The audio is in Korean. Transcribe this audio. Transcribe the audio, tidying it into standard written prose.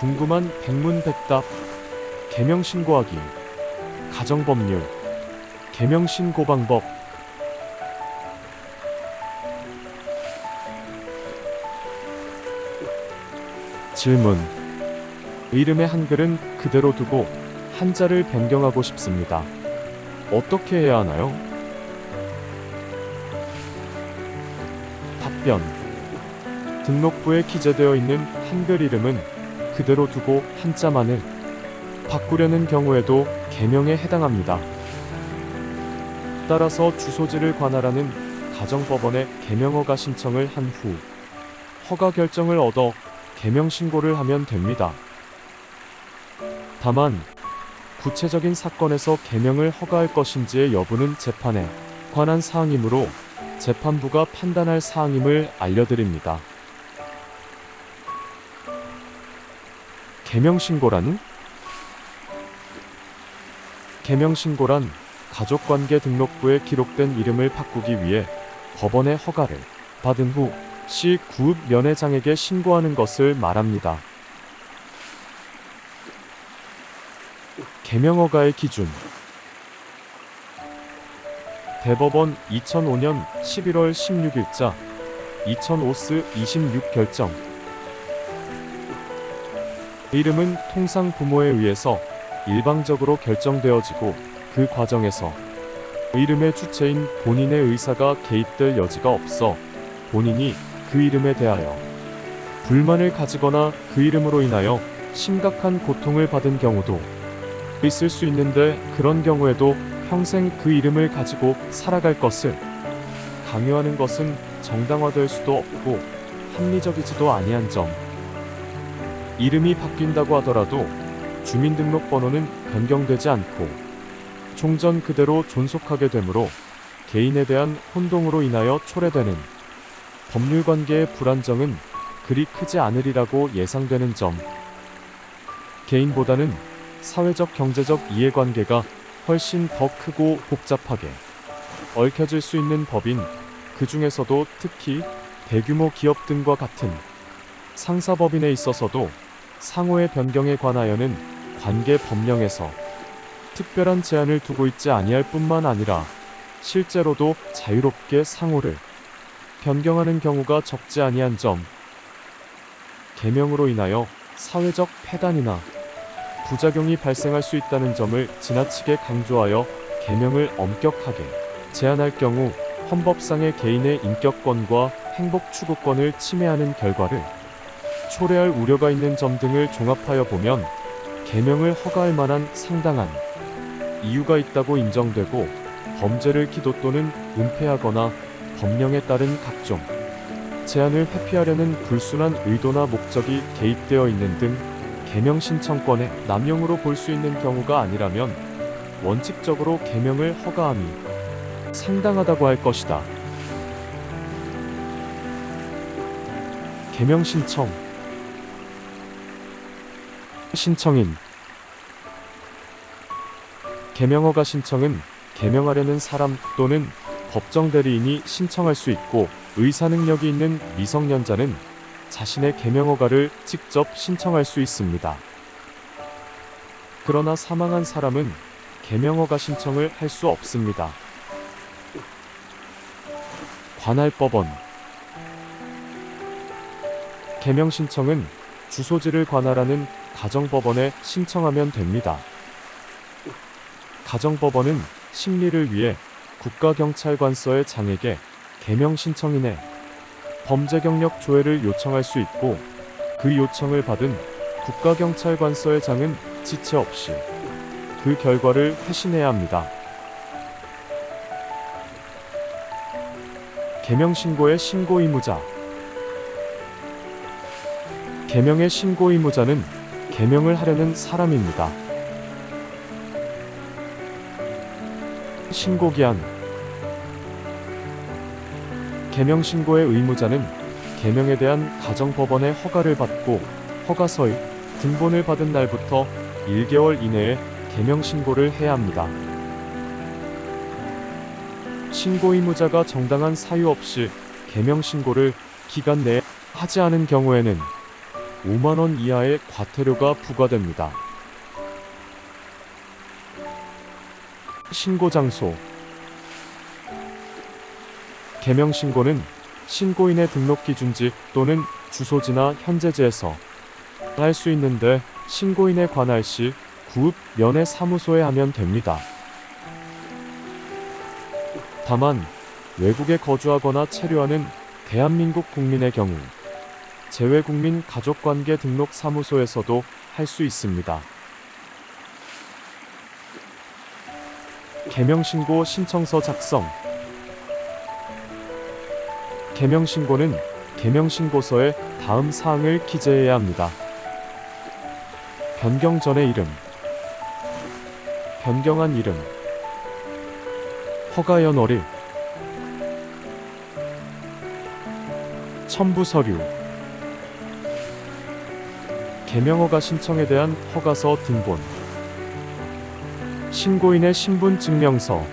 궁금한 백문백답. 계명신고하기. 가정법률. 계명신고 방법. 질문. 이름의 한글은 그대로 두고 한자를 변경하고 싶습니다. 어떻게 해야 하나요? 답변. 등록부에 기재되어 있는 한글 이름은 그대로 두고 한자만을 바꾸려는 경우에도 계명에 해당합니다. 따라서 주소지를 관할하는 가정법원에 계명허가 신청을 한 후 허가 결정을 얻어 계명신고를 하면 됩니다. 다만 구체적인 사건에서 계명을 허가할 것인지의 여부는 재판에 관한 사항이므로 재판부가 판단할 사항임을 알려드립니다. 계명신고란? 계명신고란 가족관계 등록부에 기록된 이름을 바꾸기 위해 법원의 허가를 받은 후 시 구읍 면회장에게 신고하는 것을 말합니다. 계명허가의 기준. 대법원 2005년 11월 16일자 2005스 26 결정. 이름은 통상 부모에 의해서 일방적으로 결정되어지고 그 과정에서 이름의 주체인 본인의 의사가 개입될 여지가 없어 본인이 그 이름에 대하여 불만을 가지거나 그 이름으로 인하여 심각한 고통을 받은 경우도 있을 수 있는데, 그런 경우에도 평생 그 이름을 가지고 살아갈 것을 강요하는 것은 정당화될 수도 없고 합리적이지도 아니한 점. 이름이 바뀐다고 하더라도 주민등록번호는 변경되지 않고 종전 그대로 존속하게 되므로 개인에 대한 혼동으로 인하여 초래되는 법률관계의 불안정은 그리 크지 않으리라고 예상되는 점. 개인보다는 사회적 경제적 이해관계가 훨씬 더 크고 복잡하게 얽혀질 수 있는 법인, 그 중에서도 특히 대규모 기업 등과 같은 상사법인에 있어서도 상호의 변경에 관하여는 관계 법령에서 특별한 제한을 두고 있지 아니할 뿐만 아니라 실제로도 자유롭게 상호를 변경하는 경우가 적지 아니한 점. 계명으로 인하여 사회적 폐단이나 부작용이 발생할 수 있다는 점을 지나치게 강조하여 계명을 엄격하게 제한할 경우 헌법상의 개인의 인격권과 행복 추구권을 침해하는 결과를 초래할 우려가 있는 점 등을 종합하여 보면 계명을 허가할 만한 상당한 이유가 있다고 인정되고, 범죄를 기도 또는 은폐하거나 법령에 따른 각종 제한을 회피하려는 불순한 의도나 목적이 개입되어 있는 등 계명 신청권의 남용으로 볼 수 있는 경우가 아니라면 원칙적으로 계명을 허가함이 상당하다고 할 것이다. 계명 신청. 신청인. 계명허가 신청은 계명하려는 사람 또는 법정 대리인이 신청할 수 있고, 의사 능력이 있는 미성년자는 자신의 계명허가를 직접 신청할 수 있습니다. 그러나 사망한 사람은 계명허가 신청을 할 수 없습니다. 관할 법원. 계명 신청은 주소지를 관할하는 가정법원에 신청하면 됩니다. 가정법원은 심리를 위해 국가경찰관서의 장에게 계명 신청인의 범죄 경력 조회를 요청할 수 있고, 그 요청을 받은 국가경찰관서의 장은 지체 없이 그 결과를 회신해야 합니다. 계명 신고의 신고 의무자. 계명의 신고 의무자는 계명을 하려는 사람입니다. 신고기한. 계명 신고의 의무자는 계명에 대한 가정법원의 허가를 받고 허가서의 등본을 받은 날부터 1개월 이내에 계명 신고를 해야 합니다. 신고 의무자가 정당한 사유 없이 계명 신고를 기간 내에 하지 않은 경우에는 5만 원 이하의 과태료가 부과됩니다. 신고 장소. 개명 신고는 신고인의 등록 기준지 또는 주소지나 현재지에서 할 수 있는데 신고인에 관할 시 구읍 면회 사무소에 하면 됩니다. 다만 외국에 거주하거나 체류하는 대한민국 국민의 경우 재외국민 가족관계 등록 사무소에서도 할 수 있습니다. 개명신고 신청서 작성. 개명신고는 개명신고서에 다음 사항을 기재해야 합니다. 변경 전의 이름, 변경한 이름, 허가 연월일, 첨부 서류, 개명허가 신청에 대한 허가서 등본, 신고인의 신분증명서,